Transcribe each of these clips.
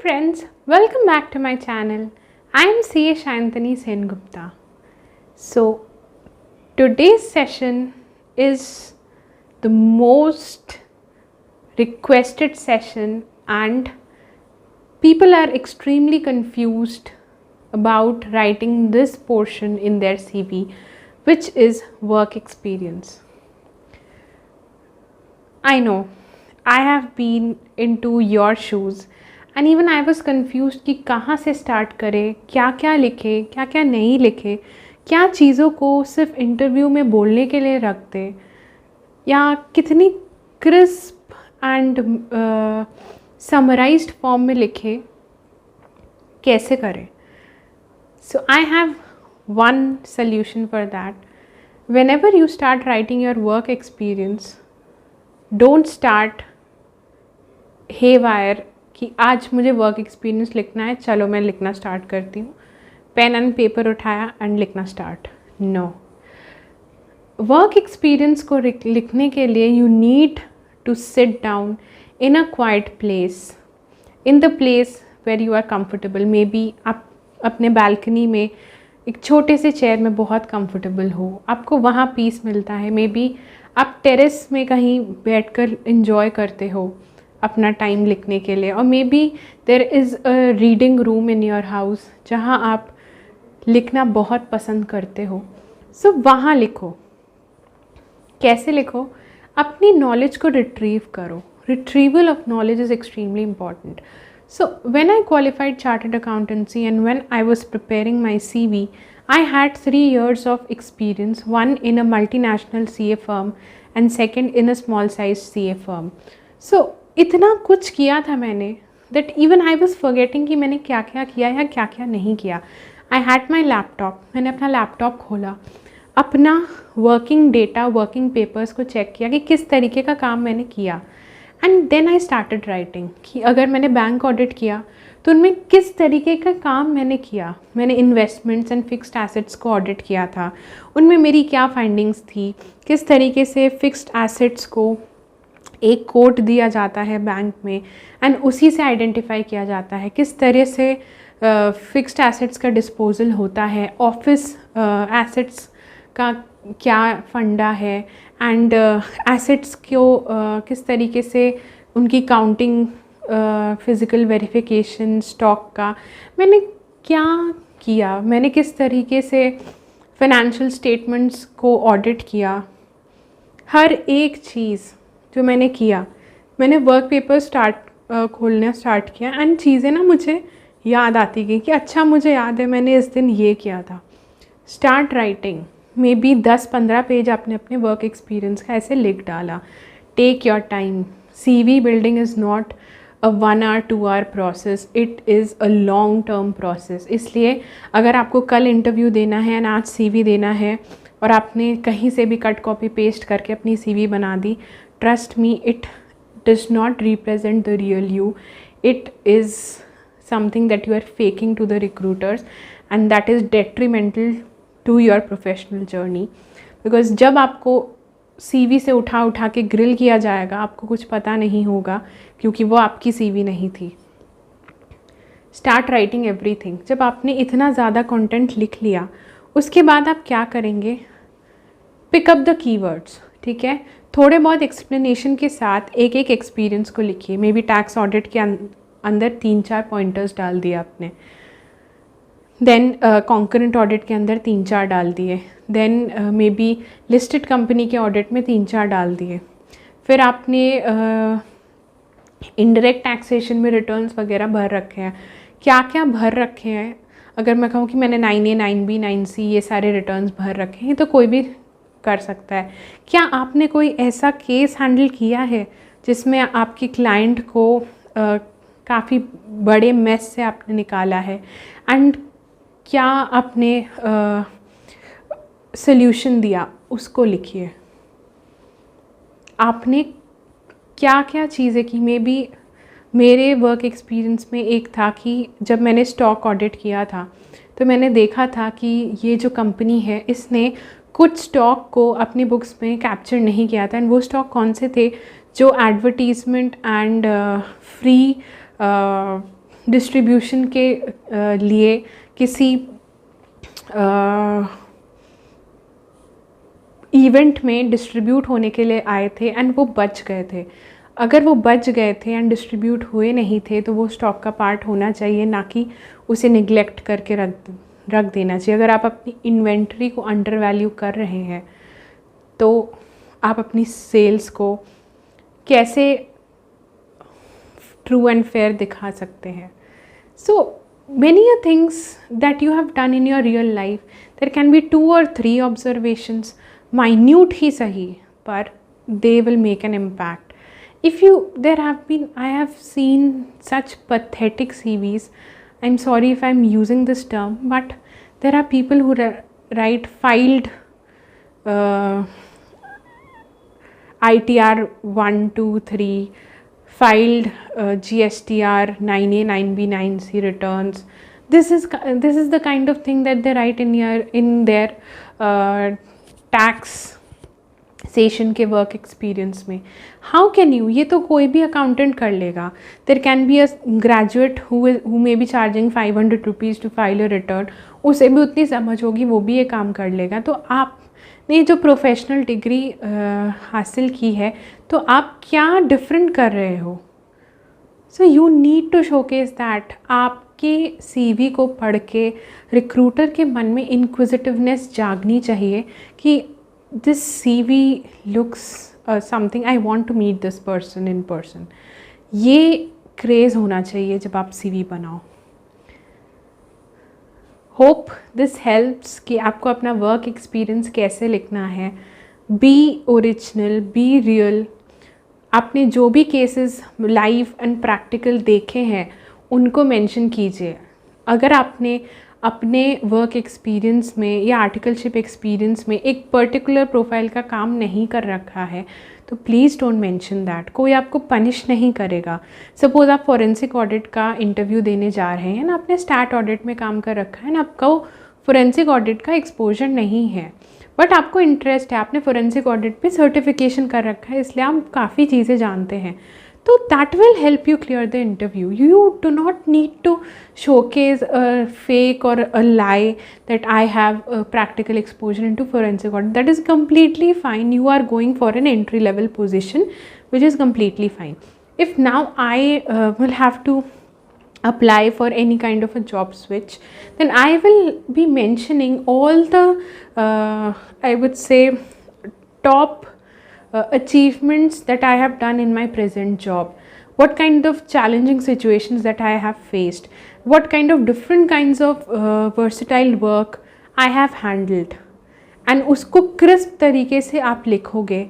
friends, welcome back to my channel. I am CA Shantani Sengupta. So today's session is the most requested session and people are extremely confused about writing this portion in their CV, which is work experience. I know, I have been into your shoes and even I was confused कि कहाँ से start करें, क्या क्या लिखे, क्या क्या नहीं लिखे, क्या चीज़ों को सिर्फ इंटरव्यू में बोलने के लिए रख दें या कितनी क्रिस्प एंड समराइज्ड फॉर्म में लिखे, कैसे करें. So I have one solution for that. Whenever you start writing your work experience, don't start haywire कि आज मुझे वर्क एक्सपीरियंस लिखना है, चलो मैं लिखना स्टार्ट करती हूँ. पेन एंड पेपर उठाया एंड लिखना स्टार्ट. नो, वर्क एक्सपीरियंस को लिखने के लिए you need to sit down in a quiet place, in the place where you are comfortable. Maybe आप अपने बालकनी में एक छोटे से चेयर में बहुत कंफर्टेबल हो, आपको वहाँ पीस मिलता है. मे बी आप टेरेस में कहीं बैठकर एंजॉय करते हो अपना टाइम लिखने के लिए, और maybe there is a reading room in your house जहाँ आप लिखना बहुत पसंद करते हो. सो वहाँ लिखो. कैसे लिखो? अपनी नॉलेज को रिट्रीव करो. Retrieval of knowledge is extremely important. So when I qualified chartered accountancy and when I was preparing my CV, I had 3 years of experience, one in a multinational CA firm and second in a small size CA firm. So इतना कुछ किया था मैंने that even I was forgetting कि मैंने क्या क्या किया या क्या क्या नहीं किया. I had my laptop, मैंने अपना लैपटॉप खोला, अपना वर्किंग डेटा, वर्किंग पेपर्स को चेक किया कि किस तरीके का काम मैंने किया. And then I started writing कि अगर मैंने बैंक ऑडिट किया तो उनमें किस तरीके का काम मैंने किया. मैंने इन्वेस्टमेंट्स एंड फिक्स्ड एसेट्स को ऑडिट किया था, उनमें मेरी क्या फाइंडिंग्स थी, किस तरीके से फिक्स्ड एसेट्स को एक कोड दिया जाता है बैंक में एंड उसी से आइडेंटिफाई किया जाता है, किस तरह से फिक्स्ड एसेट्स का डिस्पोजल होता है, ऑफिस एसेट्स का क्या फंडा है एंड एसेट्स को किस तरीके से उनकी काउंटिंग, फिज़िकल वेरिफिकेशन, स्टॉक का मैंने क्या किया, मैंने किस तरीके से फाइनेंशियल स्टेटमेंट्स को ऑडिट किया. हर एक चीज़ जो मैंने किया, मैंने वर्क पेपर खोलना स्टार्ट किया एंड चीज़ें ना मुझे याद आती गई कि अच्छा मुझे याद है मैंने इस दिन ये किया था. Start writing. Maybe 10-15 page आपने अपने वर्क एक्सपीरियंस का ऐसे लिख डाला. Take your time. CV building is not a 1 hour 2 hour process, it is a long term process. इसलिए अगर आपको कल इंटरव्यू देना है एंड आज CV देना है और आपने कहीं से भी कट कॉपी पेस्ट करके अपनी CV बना दी, trust me, it does not represent the real you. It is something that you are faking to the recruiters and that is detrimental to your professional journey. Because जब आपको CV से उठा के grill किया जाएगा, आपको कुछ पता नहीं होगा क्योंकि वो आपकी CV नहीं थी. Start writing everything. जब आपने इतना ज़्यादा कंटेंट लिख लिया, उसके बाद आप क्या करेंगे? Pick up the keywords. ठीक है, थोड़े बहुत एक्सप्लेनेशन के साथ एक एक एक्सपीरियंस को लिखिए. मे बी टैक्स ऑडिट के अंदर 3-4 पॉइंटर्स डाल दिए आपने, देन कॉन्करेंट ऑडिट के अंदर 3-4 डाल दिए, then maybe listed company के ऑडिट में 3-4 डाल दिए. फिर आपने इनडायरेक्ट टैक्सेशन में रिटर्न्स वगैरह भर रखे हैं. क्या क्या भर रखे हैं? अगर मैं कहूँ कि मैंने 9A, 9B, 9C ये सारे रिटर्न्स भर रखे हैं, तो कोई भी कर सकता है. क्या आपने कोई ऐसा केस हैंडल किया है जिसमें आपकी क्लाइंट को काफ़ी बड़े मेस से आपने निकाला है एंड क्या आपने सल्यूशन दिया, उसको लिखिए. आपने क्या क्या चीज़ें की. मे बी मेरे वर्क एक्सपीरियंस में एक था कि जब मैंने स्टॉक ऑडिट किया था तो मैंने देखा था कि ये जो कंपनी है इसने कुछ स्टॉक को अपनी बुक्स में कैप्चर नहीं किया था. एंड वो स्टॉक कौन से थे जो एडवर्टीज़मेंट एंड फ्री डिस्ट्रीब्यूशन के लिए किसी इवेंट में डिस्ट्रीब्यूट होने के लिए आए थे एंड वो बच गए थे। अगर वो बच गए थे एंड डिस्ट्रीब्यूट हुए नहीं थे तो वो स्टॉक का पार्ट होना चाहिए, ना कि उसे निगलेक्ट करके रख देना चाहिए। अगर आप अपनी इन्वेंट्री को अंडर वैल्यू कर रहे हैं तो आप अपनी सेल्स को कैसे ट्रू एंड फेयर दिखा सकते हैं। सो many a things that you have done in your real life, there can be 2 or 3 observations, minute ही सही, पर they will make an impact. If you, I have seen such pathetic CVs. I'm sorry if I'm using this term, but there are people who write filed ITR 1, 2, 3, filed GSTR 9A, 9B, 9C returns. This is the kind of thing that they write in their tax session के work experience में. How can you, ये तो कोई भी accountant कर लेगा. There can be a graduate who maybe charging 500 rupees to file a return, उसे भी उतनी समझ होगी, वो भी ये काम कर लेगा. तो आपने जो प्रोफेशनल डिग्री हासिल की है तो आप क्या डिफरेंट कर रहे हो. So you need to showcase that. आपके CV को पढ़ के रिक्रूटर के मन में इंक्विजिटिवनेस जागनी चाहिए कि this CV looks something, I want to meet this person in person. ये क्रेज़ होना चाहिए जब आप CV बनाओ. होप दिस हेल्प्स कि आपको अपना वर्क एक्सपीरियंस कैसे लिखना है. B original, be real. आपने जो भी केसेस लाइव एंड प्रैक्टिकल देखे हैं उनको मेंशन कीजिए. अगर आपने अपने वर्क एक्सपीरियंस में या आर्टिकलशिप एक्सपीरियंस में एक पर्टिकुलर प्रोफाइल का काम नहीं कर रखा है तो प्लीज़ डोंट मेंशन दैट. कोई आपको पनिश नहीं करेगा. सपोज़ आप फॉरेंसिक ऑडिट का इंटरव्यू देने जा रहे हैं ना, आपने स्टैट ऑडिट में काम कर रखा है ना, आपका वो फॉरेंसिक ऑडिट का एक्सपोजर नहीं है बट आपको इंटरेस्ट है, आपने फॉरेंसिक ऑडिट पे सर्टिफिकेशन कर रखा है, इसलिए आप काफ़ी चीज़ें जानते हैं. So that will help you clear the interview. You do not need to showcase a fake or a lie that I have a practical exposure into forensic audit. That is completely fine. You are going for an entry level position, which is completely fine. If now I will have to apply for any kind of a job switch, then I will be mentioning all the I would say top achievements that I have done in my present job, what kind of challenging situations that I have faced, what kind of different kinds of versatile work I have handled, and उसको crisp तरीके से आप लिखोगे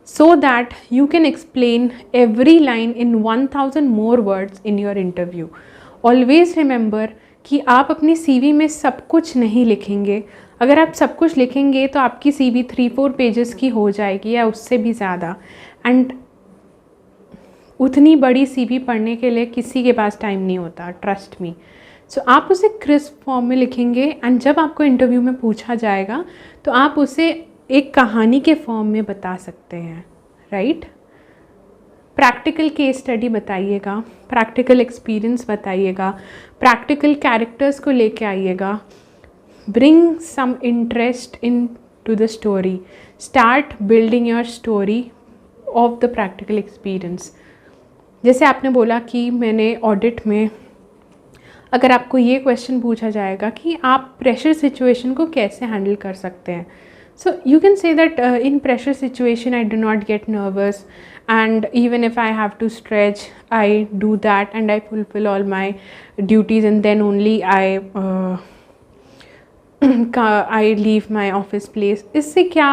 so that you can explain every line in 1000 more words in your interview. Always remember कि आप अपनी CV में सब कुछ नहीं लिखेंगे. अगर आप सब कुछ लिखेंगे तो आपकी CV 3-4 पेजेस की हो जाएगी या उससे भी ज़्यादा. एंड उतनी बड़ी CV पढ़ने के लिए किसी के पास टाइम नहीं होता, ट्रस्ट मी. सो आप उसे क्रिस्प फॉर्म में लिखेंगे एंड जब आपको इंटरव्यू में पूछा जाएगा तो आप उसे एक कहानी के फॉर्म में बता सकते हैं, राइट. प्रैक्टिकल केस स्टडी बताइएगा, प्रैक्टिकल एक्सपीरियंस बताइएगा, प्रैक्टिकल कैरेक्टर्स को लेके आइएगा. Bring some interest into the story. Start building your story of the practical experience. जैसे आपने बोला कि मैंने ऑडिट में, अगर आपको ये क्वेश्चन पूछा जाएगा कि आप प्रेशर सिचुएशन को कैसे हैंडल कर सकते हैं, so you can say that in pressure situation I do not get nervous, and even if I have to stretch I do that and I fulfill all my duties and then only I leave my office place. इससे क्या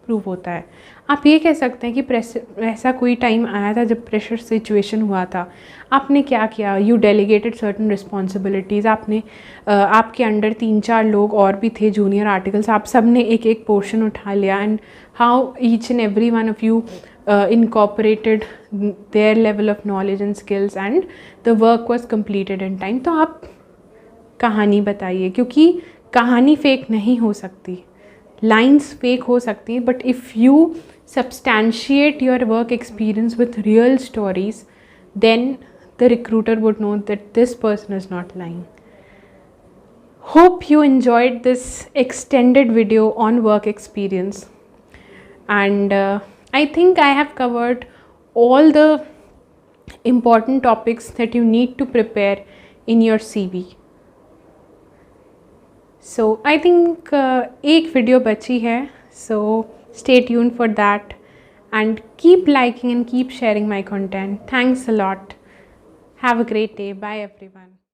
prove होता है. आप ये कह सकते हैं कि ऐसा कोई टाइम आया था जब प्रेशर सिचुएशन हुआ था, आपने क्या किया. You delegated certain responsibilities. आपने आपके अंडर 3-4 लोग और भी थे जूनियर आर्टिकल्स, आप सब ने एक एक पोर्शन उठा लिया and how each and every one of you incorporated their level of knowledge and skills and the work was completed in time. तो आप कहानी बताइए, क्योंकि कहानी फेक नहीं हो सकती, लाइन्स फेक हो सकती हैं, but if you substantiate your work experience with real stories, then the recruiter would know that this person is not lying. Hope you enjoyed this extended video on work experience, and I think I have covered all the important topics that you need to prepare in your CV. So I think एक video बची है, so stay tuned for that and keep liking and keep sharing my content. Thanks a lot. Have a great day. Bye everyone.